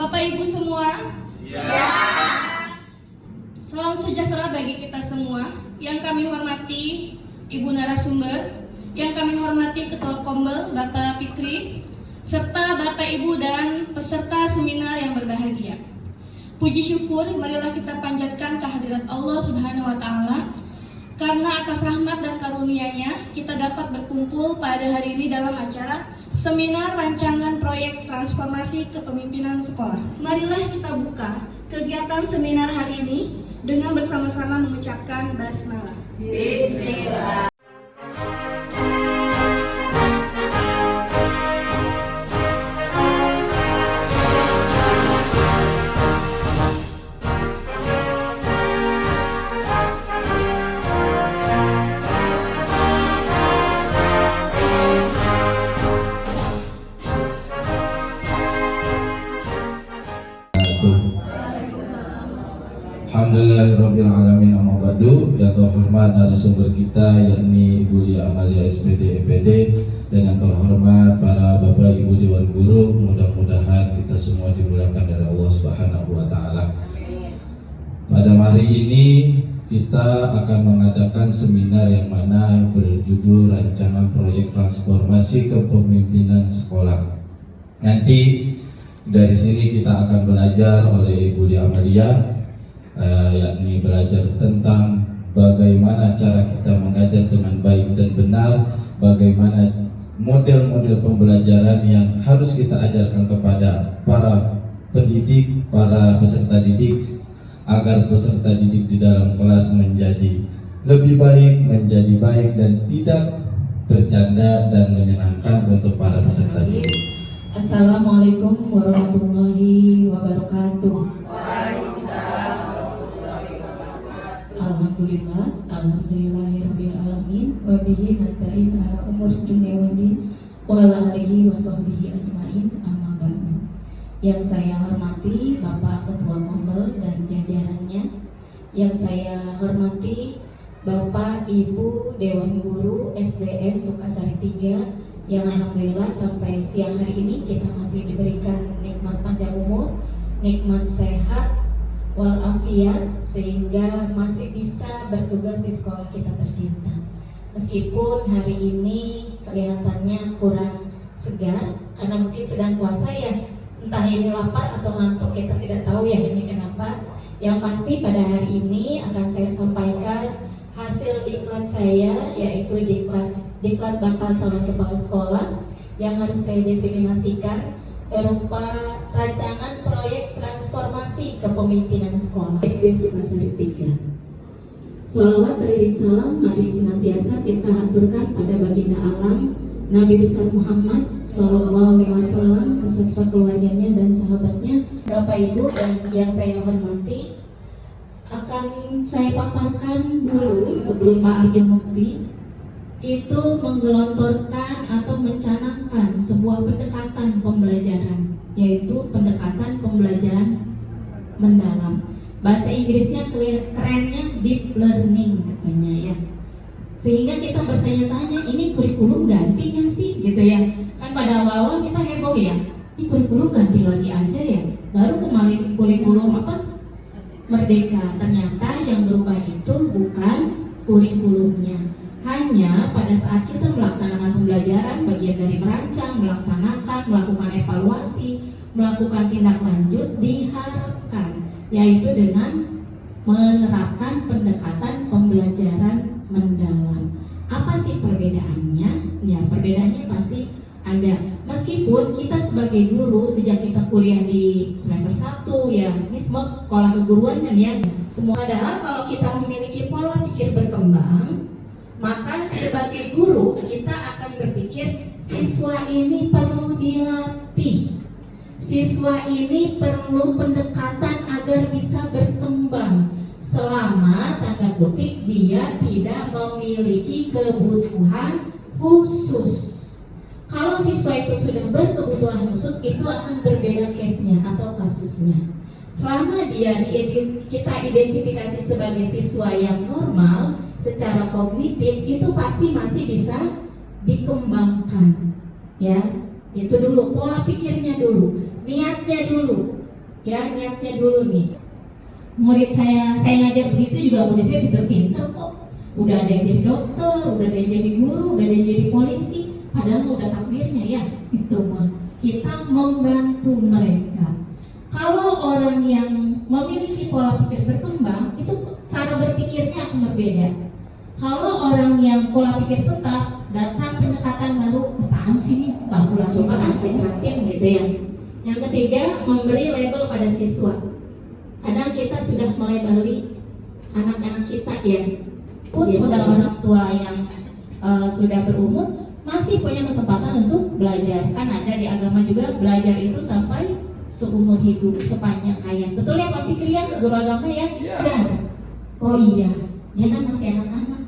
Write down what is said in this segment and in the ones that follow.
Bapak Ibu semua, Siap. salam sejahtera bagi kita semua. Yang kami hormati Ibu narasumber, yang kami hormati Ketua Kombel Bapak Fikri, serta Bapak Ibu dan peserta seminar yang berbahagia. Puji syukur marilah kita panjatkan kehadirat Allah Subhanahu wa Ta'ala, karena atas rahmat dan karunia-Nya kita dapat berkumpul pada hari ini dalam acara seminar rancangan proyek transformasi kepemimpinan sekolah. Marilah kita buka kegiatan seminar hari ini dengan bersama-sama mengucapkan basmalah. Bismillah. Alhamdulillahirrabbilalamin, amma ba'du. Yang terhormat narasumber kita yakni Ibu Lia Amalia SPD EPD, dan yang terhormat para Bapak Ibu Dewan Guru, mudah-mudahan kita semua dimudahkan dari Allah Subhanahu wa Ta'ala. Pada hari ini kita akan mengadakan seminar yang mana berjudul rancangan proyek transformasi kepemimpinan sekolah. Nanti dari sini kita akan belajar oleh Ibu Lia Amalia, yakni belajar tentang bagaimana cara kita mengajar dengan baik dan benar, bagaimana model-model pembelajaran yang harus kita ajarkan kepada para pendidik, para peserta didik, agar peserta didik di dalam kelas menjadi lebih baik, menjadi baik dan tidak bercanda dan menyenangkan untuk para peserta didik. Assalamualaikum warahmatullahi wabarakatuh. Alhamdulillahirabbil alamin wa bihi nasta'in ala umuri dunya waddin wa ala alihi wa sahbihi ajmain, amma ba'du. Yang saya hormati Bapak Ketua Kombel dan jajarannya, yang saya hormati Bapak Ibu Dewan Guru SDN Sukasari 3, yang alhamdulillah sampai siang hari ini kita masih diberikan nikmat panjang umur, nikmat sehat walafiat, sehingga masih bisa bertugas di sekolah kita tercinta. Meskipun hari ini kelihatannya kurang segar karena mungkin sedang puasa ya, entah ini lapar atau ngantuk, kita tidak tahu ya ini kenapa. Yang pasti pada hari ini akan saya sampaikan hasil diklat saya, yaitu diklat bakal calon kepala sekolah yang harus saya diseminasikan berupa rancangan proyek transformasi kepemimpinan sekolah SD Sukasari 3. Salawat teriring salam mari senantiasa kita aturkan pada baginda alam Nabi besar Muhammad Sallallahu Alaihi Wasallam beserta keluarganya dan sahabatnya. Bapak Ibu dan yang saya hormati, akan saya paparkan dulu sebelum Pak Akil Mukti itu menggelontorkan atau mencanangkan sebuah pendekatan pembelajaran, yaitu pendekatan pembelajaran mendalam. Bahasa Inggrisnya kerennya deep learning katanya ya. Sehingga kita bertanya-tanya, ini kurikulum ganti nggak sih gitu ya. Kan pada awal-awal kita heboh ya, ini kurikulum ganti lagi aja ya, baru kembali kurikulum apa? Merdeka. Ternyata yang berubah itu bukan kurikulumnya, hanya pada saat kita melaksanakan pembelajaran, bagian dari merancang, melaksanakan, melakukan evaluasi, melakukan tindak lanjut diharapkan, yaitu dengan menerapkan pendekatan pembelajaran mendalam. Apa sih perbedaannya? Ya, perbedaannya pasti ada. Meskipun kita sebagai guru sejak kita kuliah di semester 1 ya, ini semua sekolah keguruan kan ya. Semua padahal kalau kita memiliki pola pikir berkembang, maka sebagai guru kita akan berpikir siswa ini perlu dilatih, siswa ini perlu pendekatan agar bisa berkembang selama tanda kutip dia tidak memiliki kebutuhan khusus. Kalau siswa itu sudah berkebutuhan khusus, itu akan berbeda case-nya atau kasusnya. Selama kita identifikasi sebagai siswa yang normal secara kognitif, itu pasti masih bisa dikembangkan ya. Itu dulu, pola pikirnya dulu, niatnya dulu. Ya, niatnya dulu nih. Murid saya ngajar begitu juga murid saya pinter-pinter kok. Udah ada yang jadi dokter, udah ada yang jadi guru, udah ada yang jadi polisi. Padahal udah takdirnya ya, itu mah. Kita membantu mereka. Kalau orang yang memiliki pola pikir berkembang, itu cara berpikirnya akan berbeda. Kalau orang yang pola pikir tetap, datang pendekatan baru, apaan sih ini? Baru lah coba diterapin gitu ya. Yang ketiga, memberi label pada siswa. Kadang kita sudah melabeli anak-anak kita ya, pun sudah orang tua yang sudah berumur masih punya kesempatan untuk belajar. Kan ada di agama juga belajar itu sampai seumur hidup, sepanjang hayat. Betul ya Pak Fikri ya, guru agama ya? Dan, oh iya, dia kan masih anak-anak,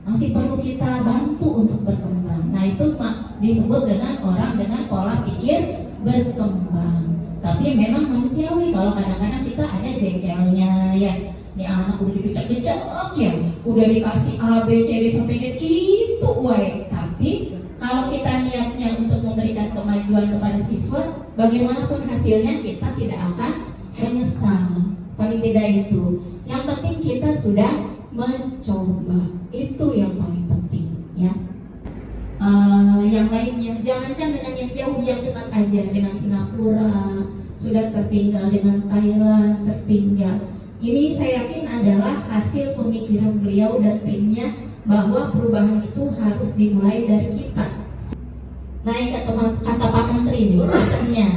masih perlu kita bantu untuk berkembang. Nah itu disebut dengan orang dengan pola pikir berkembang. Tapi memang manusiawi kalau kadang-kadang kita ada jengkelnya ya. Ini anak udah dikecek-kecek ya, udah dikasih A, B, C, D sampai kayak gitu wae. Tapi kalau kita niatnya untuk memberikan kemajuan kepada siswa, bagaimanapun hasilnya kita tidak akan menyesal. Paling tidak itu. Yang penting kita sudah mencoba. Itu yang paling penting ya. Yang lainnya, jangankan dengan yang jauh, yang dekat aja, dengan Singapura sudah tertinggal, dengan Thailand tertinggal. Ini saya yakin adalah hasil pemikiran beliau dan timnya bahwa perubahan itu harus dimulai dari kita. Nah, kata Pak Menteri ini pesannya,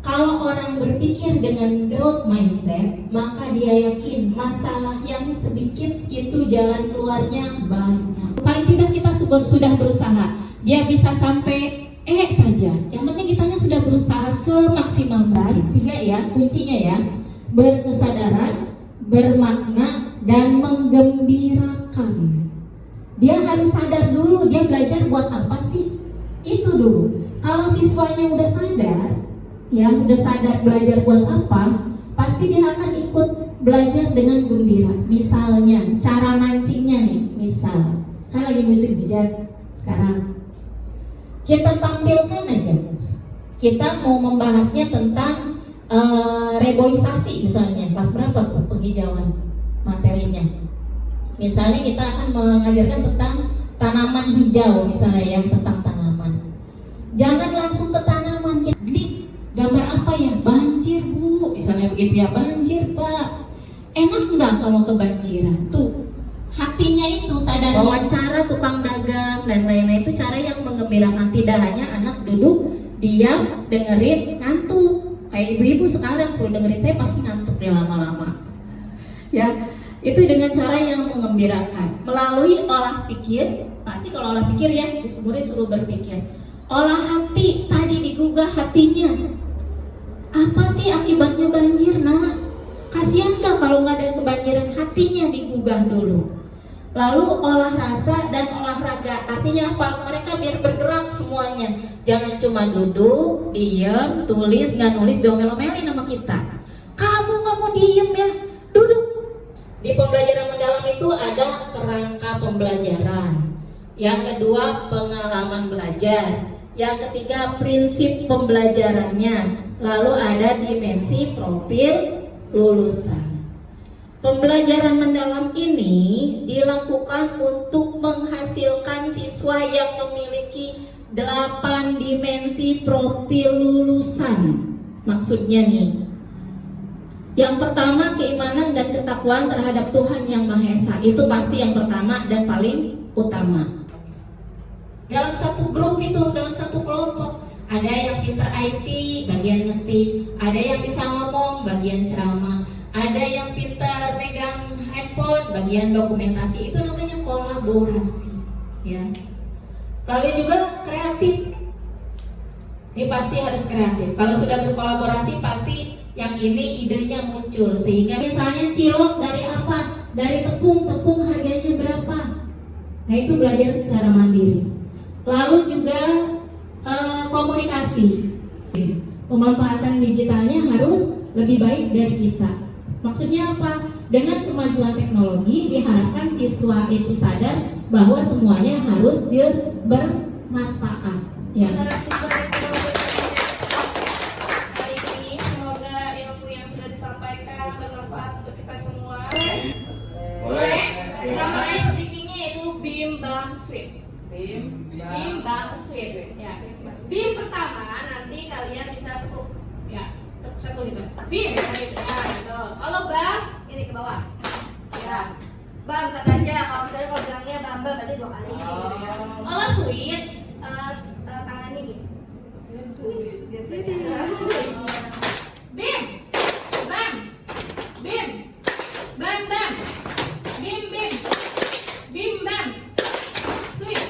kalau orang berpikir dengan growth mindset, maka dia yakin masalah yang sedikit itu jalan keluarnya banyak. Paling tidak kita sudah berusaha. Dia bisa sampai saja. Yang penting kitanya sudah berusaha semaksimal mungkin. Tiga ya, kuncinya ya. Berkesadaran, bermakna, dan menggembirakan. Dia harus sadar dulu dia belajar buat apa sih? Itu dulu. Kalau siswanya udah sadar, ya udah sadar belajar buat apa, pasti dia akan ikut belajar dengan gembira. Misalnya, cara mancingnya nih, misal kan lagi musim hujan sekarang, kita tampilkan aja. Kita mau membahasnya tentang reboisasi misalnya, pas berapa tuh penghijauan materinya. Misalnya kita akan mengajarkan tentang tanaman hijau misalnya ya, tentang tanaman. Jangan langsung ke tanaman. Ini gambar apa ya? Banjir Bu, misalnya begitu ya, banjir Pak. Enak nggak kalau kebanjiran? Tuh, hatinya itu sadar. Wawancara tukang dagang dan lain-lain itu cara yang menggembirakan. Tidak hanya anak duduk diam dengerin ngantuk. Kayak ibu-ibu sekarang suruh dengerin saya pasti ngantuk deh lama-lama. Ya, itu dengan cara yang menggembirakan. Melalui olah pikir, pasti kalau olah pikir ya, murid suruh berpikir. Olah hati, tadi digugah hatinya. Apa sih akibatnya banjir nak? Kasihan gak kalau nggak ada kebanjiran? Hatinya digugah dulu. Lalu olah rasa dan olahraga, artinya apa? Mereka biar bergerak semuanya. Jangan cuma duduk, diem, tulis, nggak nulis, domel-domelin sama kita. Kamu nggak mau diem ya? Duduk. Di pembelajaran mendalam itu ada kerangka pembelajaran. Yang kedua, pengalaman belajar. Yang ketiga, prinsip pembelajarannya. Lalu ada dimensi profil lulusan. Pembelajaran mendalam ini dilakukan untuk menghasilkan siswa yang memiliki 8 dimensi profil lulusan. Maksudnya nih, yang pertama keimanan dan ketakwaan terhadap Tuhan Yang Maha Esa. Itu pasti yang pertama dan paling utama. Dalam satu grup itu, dalam satu kelompok, ada yang pinter IT, bagian ngetik, ada yang bisa ngomong, bagian ceramah, ada yang pintar megang handphone, bagian dokumentasi. Itu namanya kolaborasi ya. Lalu juga kreatif. Dia pasti harus kreatif. Kalau sudah berkolaborasi pasti yang ini idenya muncul. Sehingga misalnya cilok dari apa? Dari tepung harganya berapa? Nah itu belajar secara mandiri. Lalu juga komunikasi. Pemanfaatan digitalnya harus lebih baik dari kita. Maksudnya apa? Dengan kemajuan teknologi diharapkan siswa itu sadar bahwa semuanya harus bermanfaat. Ya. Hari ini semoga yang bermanfaat untuk kita semua. Boleh? Namanya sedikitnya itu bimbang sweet. Bimbang sweet. Ya. Bim pertama nanti kalian bisa tekuk. Ya, tekuk satu gitu. Bim, gitu ya, gitu. Kalau bang, ini ke bawah. Ya. Bang, satu aja. Kalau bilangnya bang berarti 2 kali gitu ya. Kalau sweet, tangannya gini. Gitu. Bim, bang, bim, bang, bang, bim, bim, bim, bang, sweet.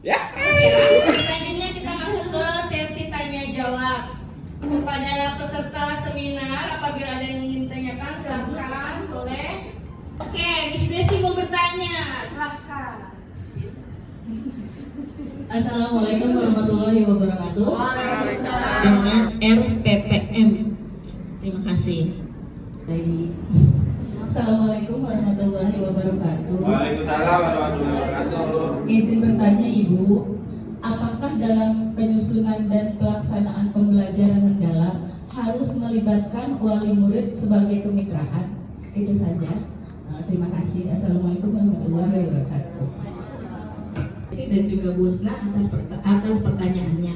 Ya. Selanjutnya kita masuk ke sesi tanya jawab. Kepada peserta seminar, apabila ada yang ingin tanyakan, silakan, boleh. Oke, Miss Desi mau bertanya, silakan. Assalamualaikum warahmatullahi wabarakatuh. Waalaikumsalam. Dengan RPPM. Terima kasih. Assalamualaikum warahmatullahi wabarakatuh. Waalaikumsalam warahmatullahi wabarakatuh. Izin bertanya Ibu, apakah dalam penyusunan dan pelaksanaan pembelajaran mendalam harus melibatkan wali murid sebagai kemitraan? Itu saja. Terima kasih. Assalamualaikum warahmatullahi wabarakatuh. Dan juga Bu Husna atas pertanyaannya.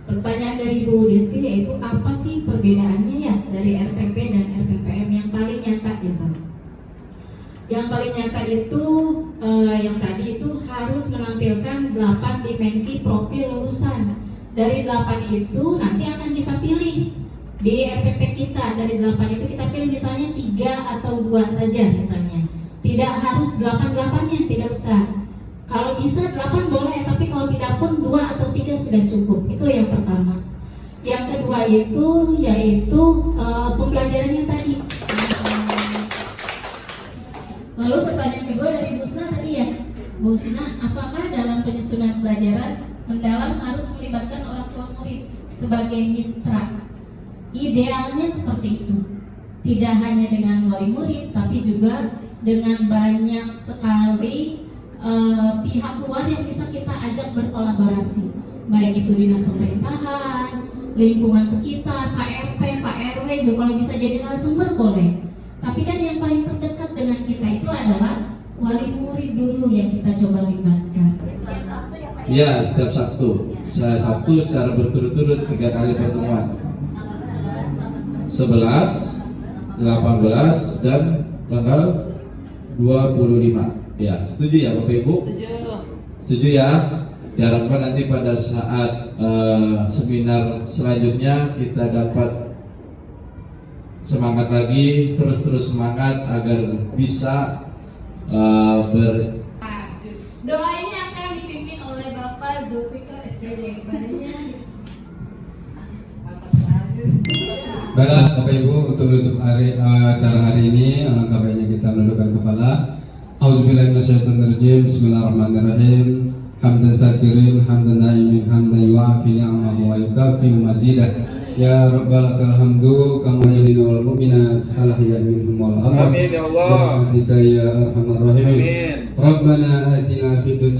Pertanyaan dari Bu Desti yaitu apa sih perbedaannya ya dari RPP dan RPPM yang paling nyata gitu? Yang paling nyata itu yang tadi itu harus menampilkan 8 dimensi profil lulusan. Dari 8 itu nanti akan kita pilih di RPP kita. Dari 8 itu kita pilih misalnya 3 atau 2 saja misalnya. Tidak harus 8-8-nya, tidak usah. Kalau bisa 8 boleh, tapi kalau tidak pun 2 atau 3 sudah cukup. Itu yang pertama. Yang kedua itu yaitu pembelajarannya tadi. Lalu pertanyaan kedua dari Bu Husna tadi ya, Bu Husna, apakah dalam penyusunan pelajaran mendalam harus melibatkan orang tua murid sebagai mitra? Idealnya seperti itu. Tidak hanya dengan wali murid, tapi juga dengan banyak sekali pihak luar yang bisa kita ajak berkolaborasi, baik itu dinas pemerintahan, lingkungan sekitar, Pak RT, Pak RW juga kalau bisa jadi narasumber boleh. Tapi kan yang paling terdekat dengan kita itu adalah wali murid dulu yang kita coba libatkan. Ya, setiap Sabtu. Sabtu secara berturut-turut 3 kali pertemuan. 11, 18 dan tanggal 25. Ya, setuju ya Bapak Ibu? Setuju ya? Diharapkan nanti pada saat seminar selanjutnya kita dapat semangat lagi, terus semangat agar bisa Doa ini akan dipimpin oleh Bapak Zulfikar SPD. Baiklah Bapak Ibu, untuk menutup acara hari ini, alangkah baiknya kita menundukkan kepala. Auzubillahiminasyaitonirrajim. Bismillahirrahmanirrahim. Hamdan syakirin, hamdan naimin, hamdan yu'afi ni'amahu wa yukafi mazidah. Ya Rabbal lakal hamdu kama yalina wal mu'minat salah ya minhum wal amwat. Amin ya Allah. Rahmatika ya arhamar rahimin. Amin. Rabbana atina fid dunya